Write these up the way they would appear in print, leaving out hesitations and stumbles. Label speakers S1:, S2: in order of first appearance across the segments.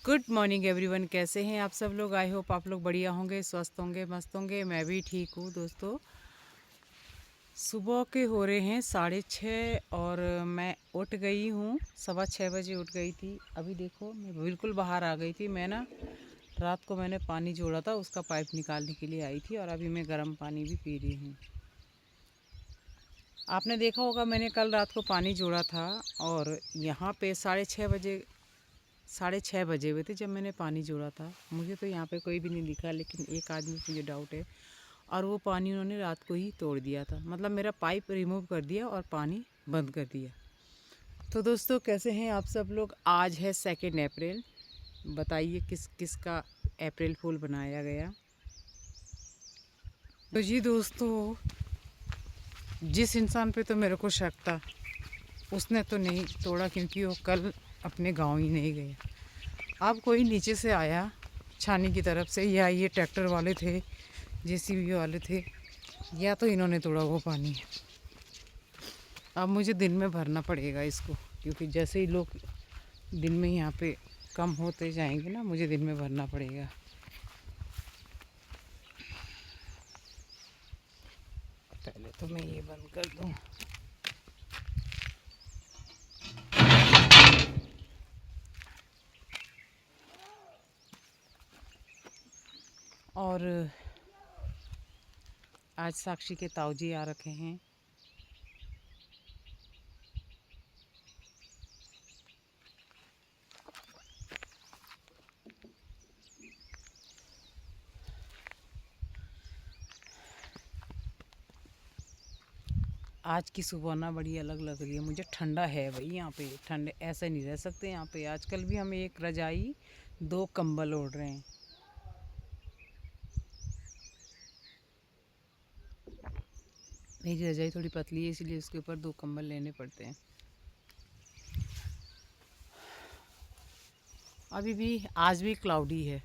S1: Good morning everyone. कैसे हैं आप सब लोग? आई होप आप लोग बढ़िया होंगे, स्वस्थ होंगे, मस्त होंगे। मैं भी ठीक हूँ दोस्तों। सुबह के हो रहे हैं 6:30 और मैं उठ गई हूँ। 6:15 बजे उठ गई थी। अभी देखो मैं बिल्कुल बाहर आ गई थी। मैं ना रात को मैंने पानी जोड़ा था, उसका पाइप निकालने के लिए आई थी और अभी मैं गर्म पानी भी पी रही हूँ। आपने देखा होगा मैंने कल रात को पानी जोड़ा था और यहाँ पे 6:30 बजे हुए थे जब मैंने पानी जोड़ा था। मुझे तो यहाँ पे कोई भी नहीं दिखा, लेकिन एक आदमी पे मुझे डाउट है और वो पानी उन्होंने रात को ही तोड़ दिया था। मतलब मेरा पाइप रिमूव कर दिया और पानी बंद कर दिया। तो दोस्तों कैसे हैं आप सब लोग? आज है 2 अप्रैल। बताइए किस किस का अप्रैल फूल बनाया गया। तो जी दोस्तों, जिस इंसान पे तो मेरे को शक था उसने तो नहीं तोड़ा, क्योंकि वो कल अपने गाँव ही नहीं गया। अब कोई नीचे से आया छानी की तरफ से, या ये ट्रैक्टर वाले थे, जेसीबी वाले थे, या तो इन्होंने तोड़ा वो पानी। अब मुझे दिन में भरना पड़ेगा इसको, क्योंकि जैसे ही लोग दिन में यहाँ पे कम होते जाएंगे ना, मुझे दिन में भरना पड़ेगा। पहले तो मैं ये बंद कर दूँ। और आज साक्षी के ताऊजी आ रखे हैं। आज की सुबह ना बड़ी अलग लग रही है मुझे। ठंडा है भाई यहाँ पे, ठंडे ऐसे नहीं रह सकते यहाँ पे। आजकल भी हम एक रजाई 2 कंबल ओढ़ रहे हैं। मेरी रजाई थोड़ी पतली है, इसलिए उसके ऊपर 2 कंबल लेने पड़ते हैं। अभी भी आज भी क्लाउडी है।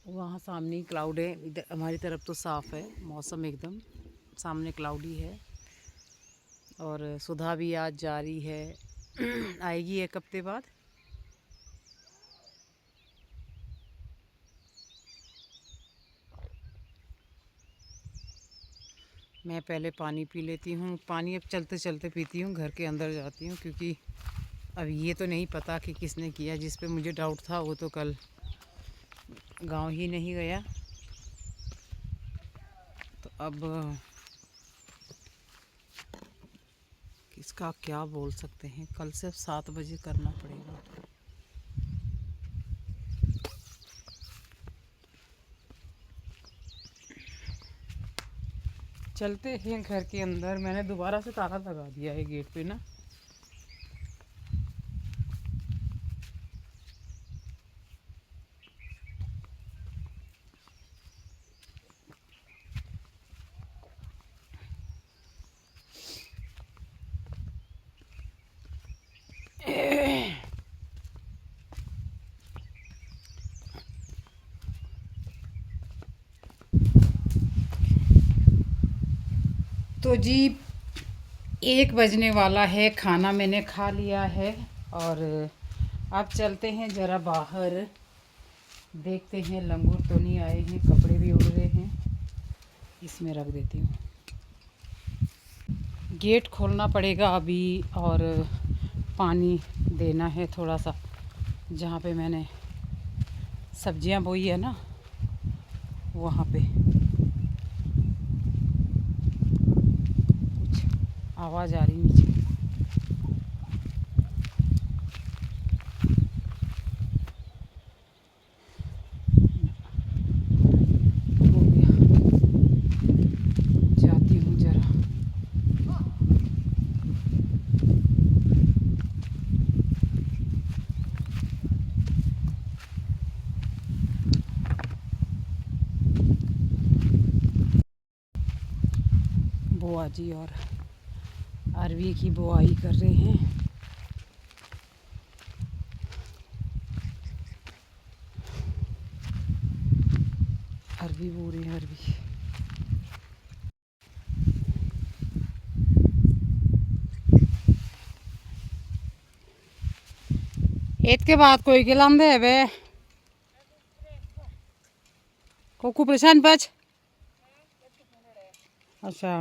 S1: वहाँ सामने ही क्लाउड है, इधर हमारी तरफ तो साफ़ है मौसम एकदम। सामने क्लाउडी है। और सुधा भी आज जा रही है आएगी 1 हफ्ते बाद। मैं पहले पानी पी लेती हूँ। पानी अब चलते चलते पीती हूँ, घर के अंदर जाती हूँ, क्योंकि अब ये तो नहीं पता कि किसने किया। जिस पे मुझे डाउट था वो तो कल गांव ही नहीं गया। तो अब किसका क्या बोल सकते हैं। कल से 7 बजे करना पड़ेगा। चलते हैं घर के अंदर। मैंने दोबारा से ताला लगा दिया है गेट पे ना। तो जी 1 बजने वाला है, खाना मैंने खा लिया है और अब चलते हैं ज़रा बाहर। देखते हैं लंगूर तो नहीं आए हैं, कपड़े भी उड़ रहे हैं। इसमें रख देती हूँ। गेट खोलना पड़ेगा अभी और पानी देना है थोड़ा सा। जहाँ पे मैंने सब्जियां बोई है ना, वहाँ पे कुछ आवाज़ आ रही नीचे। हो गया, जाती हूँ ज़रा। बुआ जी और अरवी की बुआई कर रहे हैं। अरवी बो रहे हैं, अरवी। ईद के बाद कोई गिलाम दे बे कोकू परेशान पच। अच्छा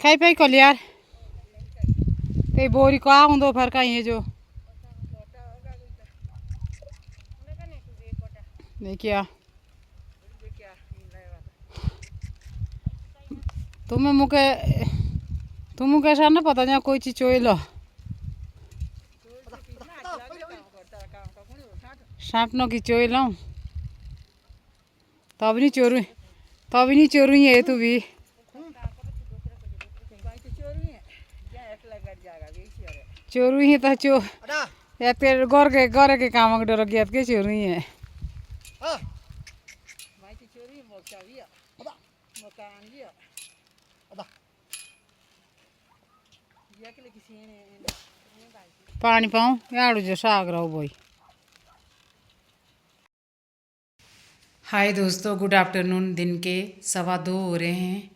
S1: खाई पाई कल यार ते बोरी को आऊँ फर का ये जो नहीं क्या तुम्हें मुके तुम कैसा ना पता जहाँ कोई चीज चोई लो साँटनो की चोई लो तब नहीं चोरू है तू भी चोरू ही तो चो या तेरे घर के काम डर गया के चोरू ही है पानी पाऊँ यार जो साग रहो बोई। हाय दोस्तों, गुड आफ्टरनून। दिन के 2:15 हो रहे हैं।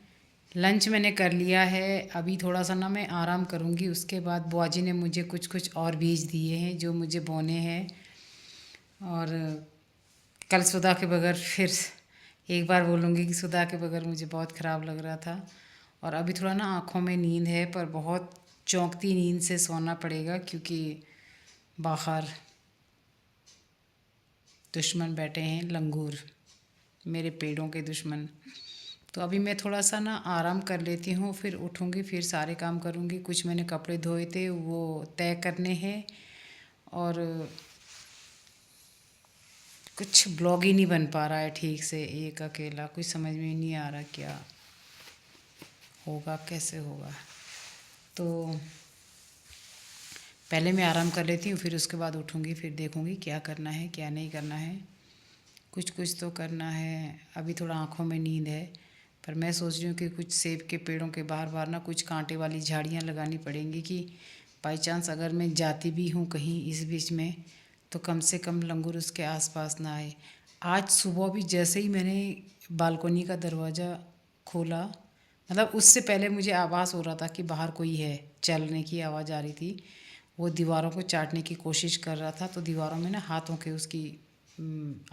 S1: लंच मैंने कर लिया है। अभी थोड़ा सा ना मैं आराम करूँगी। उसके बाद बुआ जी ने मुझे कुछ और बीज दिए हैं जो मुझे बोने हैं। और कल सुधा के बगैर फिर एक बार बोलूँगी कि सुधा के बगैर मुझे बहुत ख़राब लग रहा था। और अभी थोड़ा ना आँखों में नींद है, पर बहुत चौंकती नींद से सोना पड़ेगा क्योंकि बाहर दुश्मन बैठे हैं, लंगूर, मेरे पेड़ों के दुश्मन। तो अभी मैं थोड़ा सा ना आराम कर लेती हूँ, फिर उठूँगी, फिर सारे काम करूँगी। कुछ मैंने कपड़े धोए थे वो तय करने हैं, और कुछ ब्लॉग ही नहीं बन पा रहा है ठीक से, एक अकेला। कुछ समझ में नहीं आ रहा क्या होगा, कैसे होगा। तो पहले मैं आराम कर लेती हूँ, फिर उसके बाद उठूँगी, फिर देखूँगी क्या करना है क्या नहीं करना है। कुछ तो करना है। अभी थोड़ा आँखों में नींद है, पर मैं सोच रही हूँ कि कुछ सेब के पेड़ों के बाहर ना कुछ कांटे वाली झाड़ियाँ लगानी पड़ेंगी कि बाई चांस अगर मैं जाती भी हूँ कहीं इस बीच में, तो कम से कम लंगूर उसके आसपास ना आए। आज सुबह भी जैसे ही मैंने बालकोनी का दरवाज़ा खोला, मतलब उससे पहले मुझे आभास हो रहा था कि बाहर कोई है, चलने की आवाज़ आ रही थी। वो दीवारों को चाटने की कोशिश कर रहा था, तो दीवारों में ना हाथों के उसकी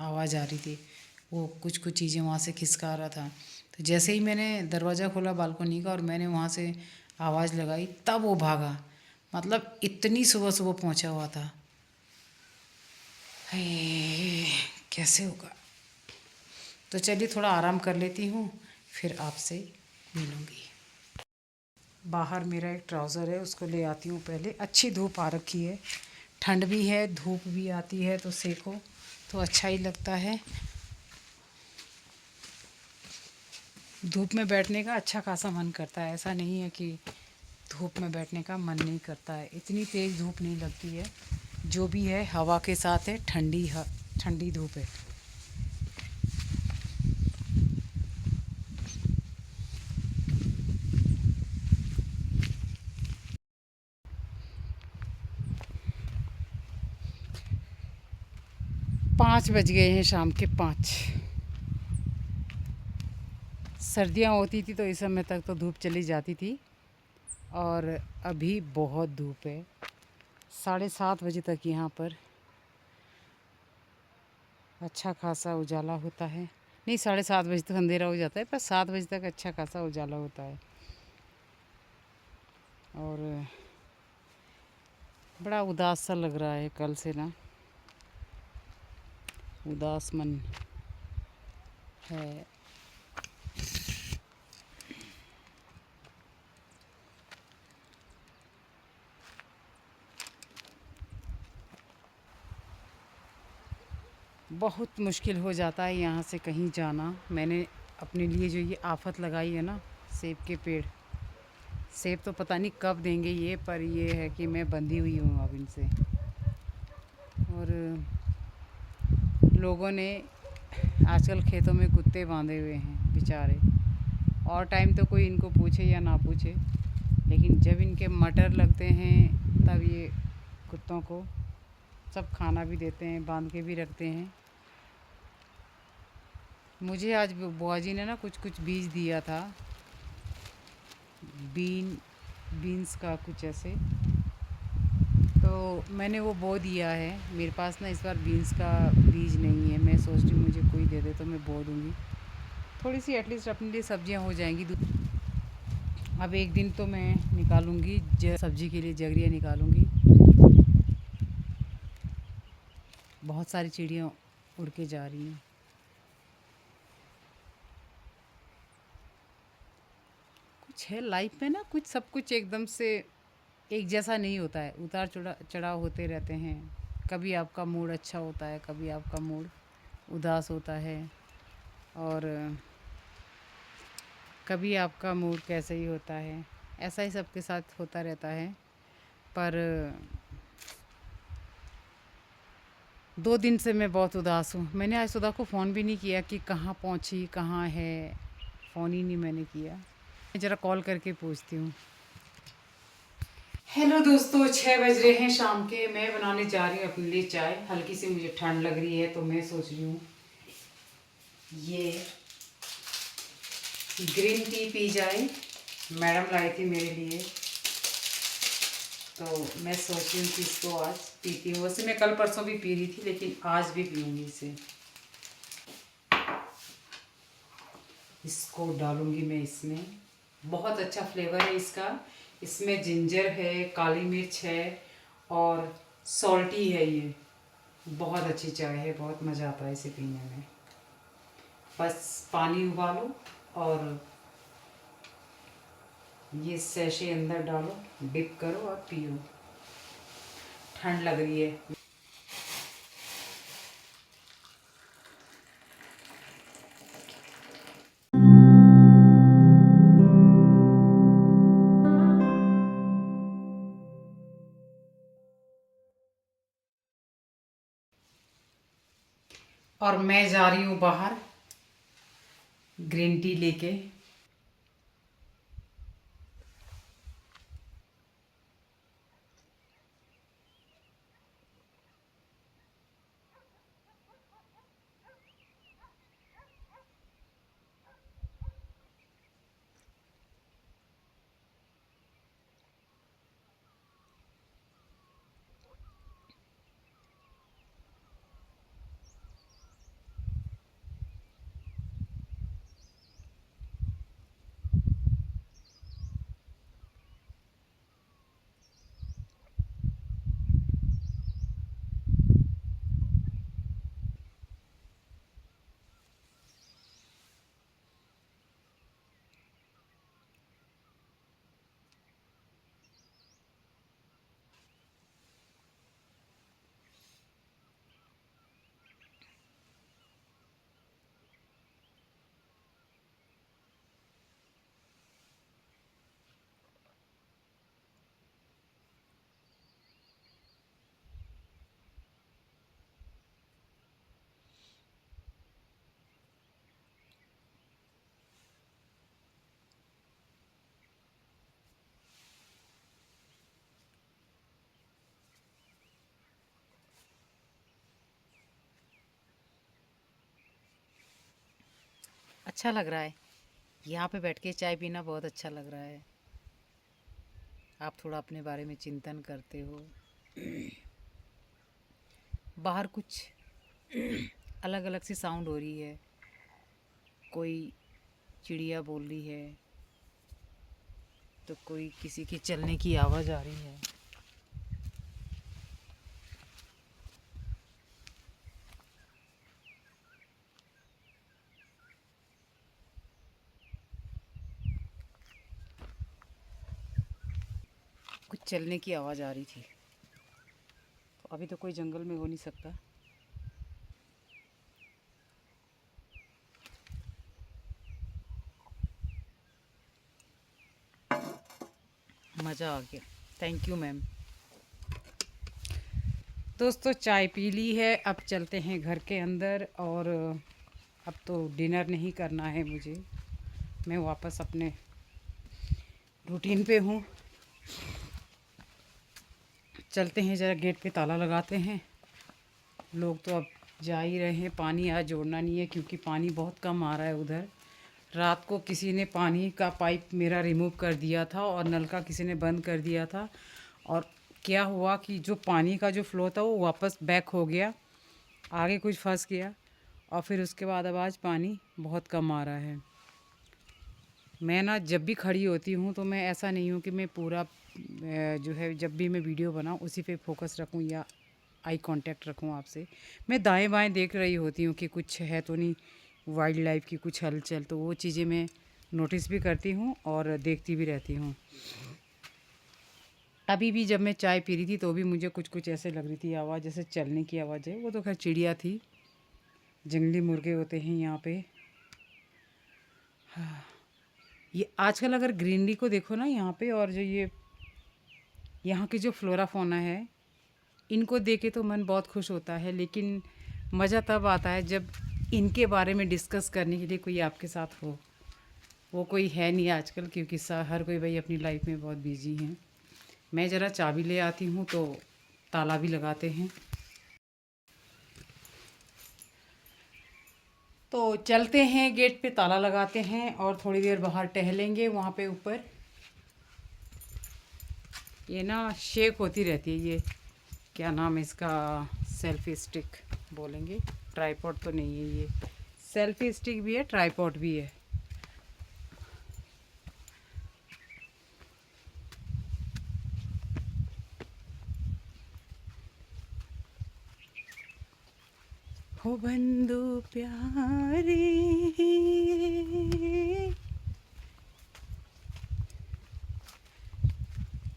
S1: आवाज़ आ रही थी। वो कुछ चीज़ें वहाँ से खिसका रहा था। तो जैसे ही मैंने दरवाज़ा खोला बालकोनी का और मैंने वहाँ से आवाज़ लगाई, तब वो भागा। मतलब इतनी सुबह सुबह पहुँचा हुआ था। कैसे होगा। तो चलिए थोड़ा आराम कर लेती हूँ, फिर आपसे मिलूँगी। बाहर मेरा एक ट्राउज़र है, उसको ले आती हूँ पहले। अच्छी धूप आ रखी है, ठंड भी है, धूप भी आती है, तो सेको तो अच्छा ही लगता है। धूप में बैठने का अच्छा खासा मन करता है, ऐसा नहीं है कि धूप में बैठने का मन नहीं करता है। इतनी तेज़ धूप नहीं लगती है, जो भी है हवा के साथ है, ठंडी धूप है। पाँच बज गए हैं, शाम के 5। सर्दियाँ होती थी तो इस समय तक तो धूप चली जाती थी, और अभी बहुत धूप है। 7:30 बजे तक यहाँ पर अच्छा खासा उजाला होता है। नहीं, 7:30 बजे तक अंधेरा हो जाता है, पर 7 बजे तक अच्छा खासा उजाला होता है। और बड़ा उदास सा लग रहा है कल से ना, उदास मन है। बहुत मुश्किल हो जाता है यहाँ से कहीं जाना। मैंने अपने लिए जो ये आफत लगाई है ना, सेब के पेड़, सेब तो पता नहीं कब देंगे ये, पर ये है कि मैं बंधी हुई हूँ अब इनसे। और लोगों ने आजकल खेतों में कुत्ते बांधे हुए हैं बेचारे, और टाइम तो कोई इनको पूछे या ना पूछे, लेकिन जब इनके मटर लगते हैं तब ये कुत्तों को सब खाना भी देते हैं, बांध के भी रखते हैं। मुझे आज बुआ जी ने ना कुछ बीज दिया था, बीन बीन्स का कुछ ऐसे। तो मैंने वो बो दिया है। मेरे पास ना इस बार बीन्स का बीज नहीं है। मैं सोच रही हूँ मुझे कोई दे दे तो मैं बो दूँगी। थोड़ी सी एटलीस्ट अपने लिए सब्जियाँ हो जाएंगी। अब एक दिन तो मैं निकालूँगी सब्जी के लिए जगरिया निकालूँगी। बहुत सारी चिड़ियाँ उड़ के जा रही हैं। कुछ है लाइफ में ना, कुछ सब कुछ एकदम से एक जैसा नहीं होता है। उतार चढ़ाव होते रहते हैं। कभी आपका मूड अच्छा होता है, कभी आपका मूड उदास होता है, और कभी आपका मूड कैसे ही होता है। ऐसा ही सबके साथ होता रहता है। पर 2 दिन से मैं बहुत उदास हूँ। मैंने आज सुधा को फ़ोन भी नहीं किया कि कहाँ पहुँची, कहाँ है। फ़ोन ही नहीं मैंने किया। मैं ज़रा कॉल करके पूछती हूँ। हेलो दोस्तों, 6 बज रहे हैं शाम के। मैं बनाने जा रही हूँ अपने लिए चाय। हल्की सी मुझे ठंड लग रही है तो मैं सोच रही हूँ ये ग्रीन टी पी जाए। मैडम लाई थी मेरे लिए, तो मैं सोच रही हूँ कि इसको आज पीती हूँ। वैसे मैं कल परसों भी पी रही थी, लेकिन आज भी पीऊँगी इसे। इसको डालूँगी मैं इसमें। बहुत अच्छा फ्लेवर है इसका। इसमें जिंजर है, काली मिर्च है और सॉल्टी है ये। बहुत अच्छी चाय है, बहुत मज़ा आता है इसे पीने में। बस पानी उबालो और ये सैशे अंदर डालो, डिप करो और पियो। ठंड लग रही है। और मैं जा रही हूँ बाहर ग्रीन टी लेके। अच्छा लग रहा है यहाँ पे बैठ के चाय पीना, बहुत अच्छा लग रहा है। आप थोड़ा अपने बारे में चिंतन करते हो। बाहर कुछ अलग अलग सी साउंड हो रही है। कोई चिड़िया बोल रही है, तो कोई किसी के चलने की आवाज़ आ रही है। कुछ चलने की आवाज़ आ रही थी। तो अभी तो कोई जंगल में हो नहीं सकता। मज़ा आ गया। Thank you ma'am. दोस्तों, चाय पी ली है। अब चलते हैं घर के अंदर। और अब तो डिनर नहीं करना है मुझे। मैं वापस अपने रूटीन पे हूँ। चलते हैं, ज़रा गेट पे ताला लगाते हैं। लोग तो अब जा ही रहे हैं। पानी आज जोड़ना नहीं है क्योंकि पानी बहुत कम आ रहा है उधर। रात को किसी ने पानी का पाइप मेरा रिमूव कर दिया था और नल का किसी ने बंद कर दिया था, और क्या हुआ कि जो पानी का जो फ्लो था वो वापस बैक हो गया, आगे कुछ फंस गया, और फिर उसके बाद अब आज पानी बहुत कम आ रहा है। मैं ना जब भी खड़ी होती हूँ तो मैं ऐसा नहीं हूँ कि मैं पूरा जो है जब भी मैं वीडियो बनाऊँ उसी पे फोकस रखूँ या आई कांटेक्ट रखूँ आपसे। मैं दाएं बाएं देख रही होती हूँ कि कुछ है तो नहीं, वाइल्ड लाइफ की कुछ हलचल, तो वो चीज़ें मैं नोटिस भी करती हूँ और देखती भी रहती हूँ। अभी भी जब मैं चाय पी रही थी तो भी मुझे कुछ कुछ ऐसे लग रही थी आवाज़, जैसे चलने की आवाज़ है। वो तो खैर चिड़िया थी, जंगली मुर्गे होते हैं यहाँ पे। ये आजकल अगर ग्रीनरी को देखो ना यहाँ पे, और जो ये यहाँ की जो फ्लोरा फोना है, इनको देखे तो मन बहुत खुश होता है, लेकिन मज़ा तब आता है जब इनके बारे में डिस्कस करने के लिए कोई आपके साथ हो। वो कोई है नहीं आजकल, क्योंकि हर कोई भाई अपनी लाइफ में बहुत बिजी हैं। मैं ज़रा चाबी ले आती हूँ तो ताला भी लगाते हैं। तो चलते हैं, गेट पे ताला लगाते हैं और थोड़ी देर बाहर टहलेंगे। वहाँ पे ऊपर ये ना शेक होती रहती है, ये क्या नाम है इसका, सेल्फी स्टिक बोलेंगे, ट्राइपॉड तो नहीं है ये। सेल्फी स्टिक भी है, ट्राइपॉड भी है। हो बंदो प्यारे,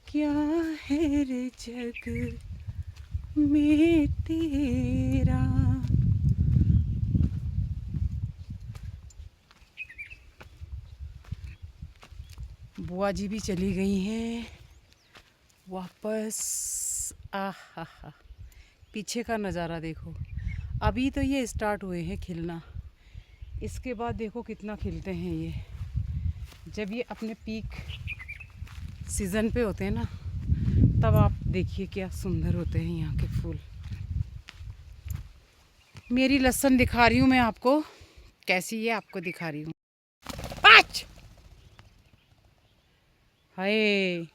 S1: क्या है रे जग में तेरा। बुआ जी भी चली गई हैं वापस। आहा, पीछे का नज़ारा देखो। अभी तो ये स्टार्ट हुए हैं खिलना, इसके बाद देखो कितना खिलते हैं ये। जब ये अपने पीक सीज़न पे होते हैं ना, तब आप देखिए क्या सुंदर होते हैं यहाँ के फूल। मेरी लहसुन दिखा रही हूँ मैं आपको, कैसी है आपको दिखा रही हूँ। हाय,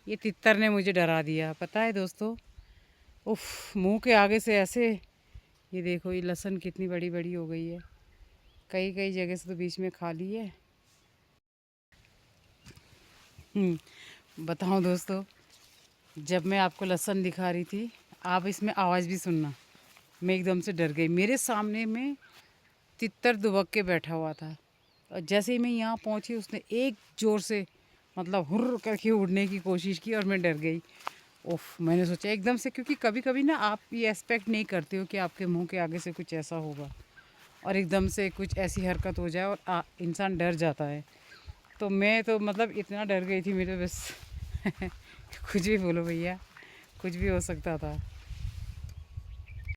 S1: ये तितर ने मुझे डरा दिया, पता है दोस्तों। उफ, मुंह के आगे से ऐसे, ये देखो ये लहसुन कितनी बड़ी बड़ी हो गई है। कई कई जगह से तो बीच में खाली है। बताऊं दोस्तों, जब मैं आपको लहसुन दिखा रही थी, आप इसमें आवाज़ भी सुनना, मैं एकदम से डर गई। मेरे सामने में तितर दुबक के बैठा हुआ था, और जैसे ही मैं यहाँ पहुँची उसने एक ज़ोर से मतलब हुर्र करके उड़ने की कोशिश की और मैं डर गई। उफ, मैंने सोचा एकदम से, क्योंकि कभी कभी ना आप ये एक्सपेक्ट नहीं करते हो कि आपके मुंह के आगे से कुछ ऐसा होगा और एकदम से कुछ ऐसी हरकत हो जाए और इंसान डर जाता है। तो मैं तो मतलब इतना डर गई थी, मेरे बस कुछ भी बोलो भैया, कुछ भी हो सकता था।